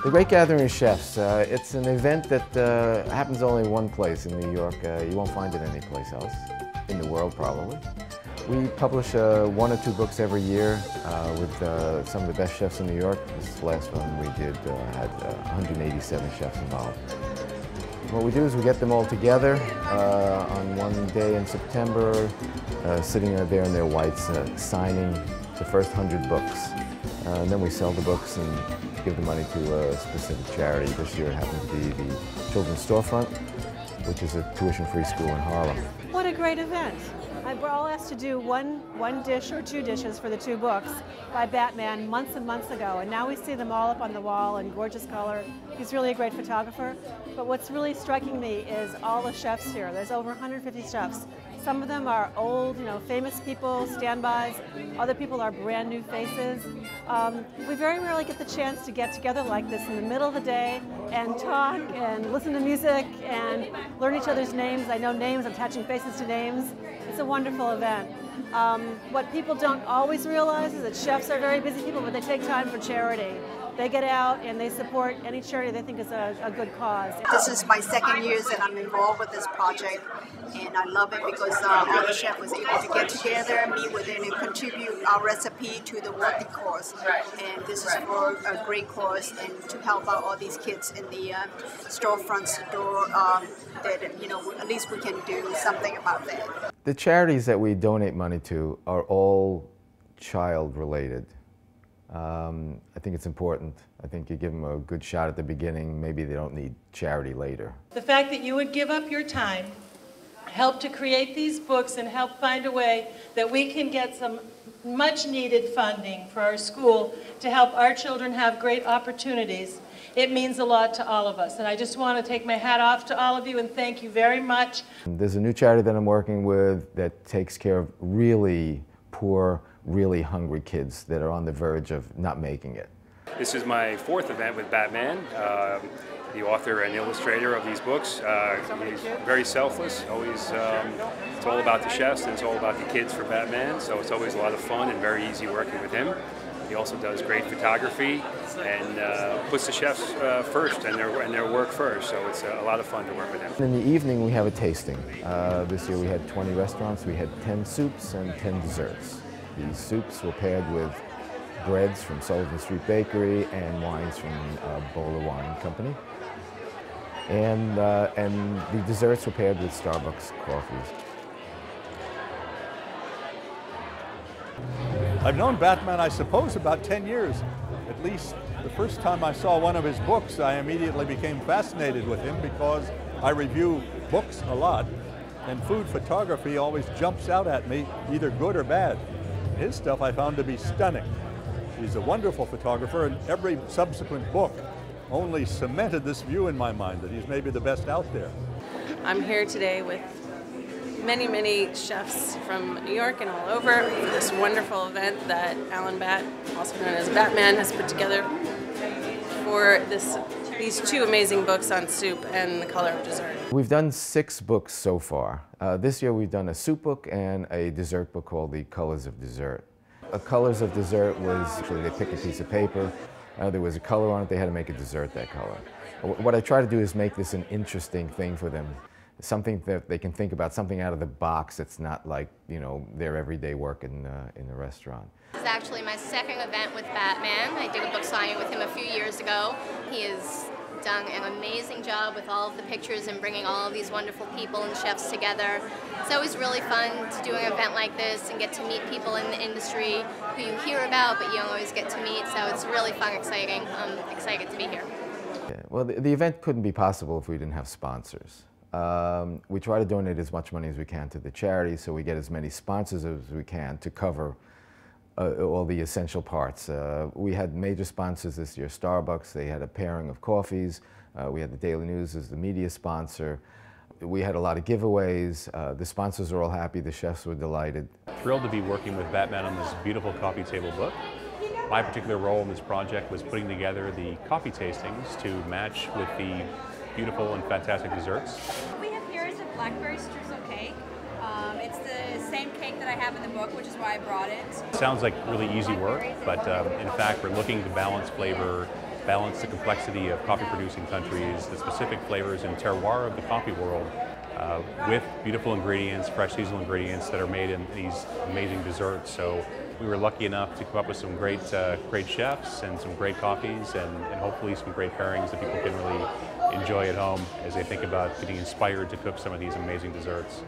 The Great Gathering of Chefs. It's an event that happens only one place in New York. You won't find it anyplace else, in the world probably. We publish 1 or 2 books every year with some of the best chefs in New York. This last one we did had 187 chefs involved. What we do is we get them all together on one day in September, sitting there in their whites, signing the first 100 books. And then we sell the books and give the money to a specific charity. This year it happened to be the Children's Storefront, which is a tuition-free school in Harlem. What a great event. We're all asked to do one dish or 2 dishes for the 2 books by Battman months and months ago, and now we see them all up on the wall in gorgeous color. He's really a great photographer. But what's really striking me is all the chefs here. There's over 150 chefs. Some of them are old, famous people, standbys. Other people are brand new faces. We very rarely get the chance to get together like this in the middle of the day and talk and listen to music and learn each other's names. I know names, I'm attaching faces to names. It's a wonderful event. What people don't always realize is that chefs are very busy people, but they take time for charity. They get out and they support any charity they think is a good cause. This is my 2nd year that I'm involved with this project, and I love it because all the chefs was able to get together, meet with it, and contribute our recipe to the worthy cause. And this is for a great cause and to help out all these kids in the storefront store. That at least we can do something about that. The charities that we donate money to are all child-related. I think it's important. I think you give them a good shot at the beginning, maybe they don't need charity later. The fact that you would give up your time, help to create these books and help find a way that we can get some much needed funding for our school to help our children have great opportunities, it means a lot to all of us. And I just want to take my hat off to all of you and thank you very much. There's a new charity that I'm working with that takes care of really poor, really hungry kids that are on the verge of not making it. This is my 4th event with Battman, the author and illustrator of these books. He's very selfless, always, it's all about the chefs and it's all about the kids for Battman, so it's always a lot of fun and very easy working with him. He also does great photography and puts the chefs first and their work first, so it's a lot of fun to work with him. In the evening we have a tasting. This year we had 20 restaurants, we had 10 soups and 10 desserts. These soups were paired with breads from Sullivan Street Bakery and wines from Bowler Wine Company. And the desserts were paired with Starbucks coffees. I've known Battman, I suppose, about 10 years. At least the first time I saw one of his books, I immediately became fascinated with him because I review books a lot, and food photography always jumps out at me, either good or bad. His stuff I found to be stunning. He's a wonderful photographer, and every subsequent book only cemented this view in my mind that he's maybe the best out there. I'm here today with many chefs from New York and all over for this wonderful event that Alan Batt, also known as Battman, has put together for these 2 amazing books on soup and the color of dessert. We've done 6 books so far. This year we've done a soup book and a dessert book called The Colors of Dessert. A Colors of Dessert was actually they picked a piece of paper, there was a color on it, they had to make a dessert that color. What I try to do is make this an interesting thing for them, something that they can think about, something out of the box that's not like, their everyday work in the restaurant. This is actually my 2nd event with Battman. I did a book signing with him a few years ago. He has done an amazing job with all of the pictures and bringing all of these wonderful people and chefs together. It's always really fun to do an event like this and get to meet people in the industry who you hear about but you don't always get to meet, so it's really fun, exciting. I'm excited to be here. Yeah, well, the event couldn't be possible if we didn't have sponsors. We try to donate as much money as we can to the charity, so we get as many sponsors as we can to cover all the essential parts. We had major sponsors this year, Starbucks, they had a pairing of coffees. We had the Daily News as the media sponsor. We had a lot of giveaways. The sponsors were all happy, the chefs were delighted. Thrilled to be working with Battman on this beautiful coffee table book. My particular role in this project was putting together the coffee tastings to match with the beautiful and fantastic desserts. What we have here is a blackberry streusel cake. It's the same cake that I have in the book, which is why I brought it. Sounds like really easy work, but in fact we're looking to balance flavor balance the complexity of coffee-producing countries, the specific flavors and terroir of the coffee world, with beautiful ingredients, fresh seasonal ingredients that are made in these amazing desserts. So we were lucky enough to come up with some great chefs and some great coffees and hopefully some great pairings that people can really enjoy at home as they think about getting inspired to cook some of these amazing desserts.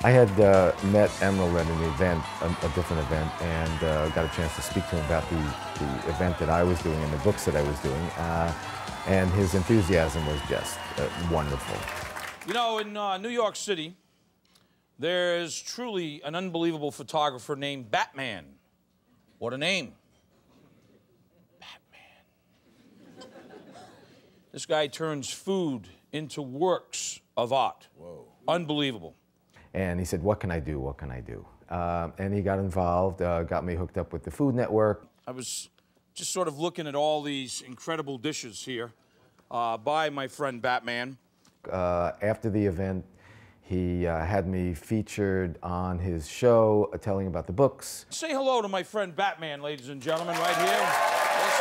I had met Emerald at an event, a different event, and got a chance to speak to him about the event that I was doing and the books that I was doing. And his enthusiasm was just wonderful. You know, in New York City, there's truly an unbelievable photographer named Battman. What a name. Battman. This guy turns food into works of art. Whoa. Unbelievable. And he said, what can I do, what can I do? And he got involved, got me hooked up with the Food Network. I was just sort of looking at all these incredible dishes here by my friend Battman. After the event, he had me featured on his show, telling about the books. Say hello to my friend Battman, ladies and gentlemen, right here. Yes,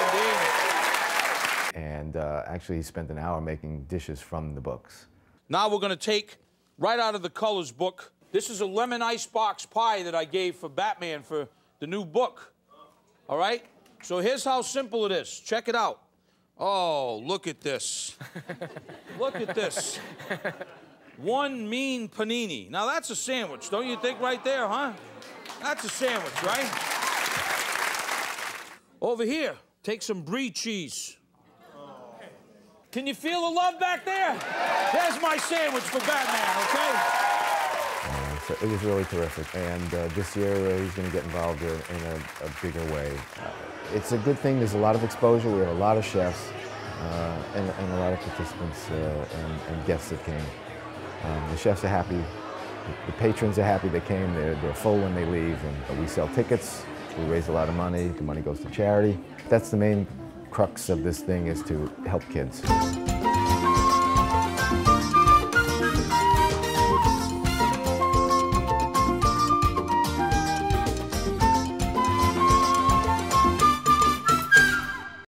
indeed. And actually, he spent an hour making dishes from the books. Now we're going to take right out of the colors book. This is a lemon icebox pie that I gave for Battman for the new book. All right? So here's how simple it is. Check it out. Oh, look at this. Look at this. One mean panini. Now that's a sandwich, don't you think, right there, huh? That's a sandwich, right? Over here, take some brie cheese. Can you feel the love back there? There's my sandwich for Battman, okay? So it was really terrific, and this year he's going to get involved in a bigger way. It's a good thing. There's a lot of exposure. We have a lot of chefs and a lot of participants and guests that came. The chefs are happy. The patrons are happy they came. They're full when they leave, and we sell tickets. We raise a lot of money. The money goes to charity. That's the main crux of this thing, is to help kids.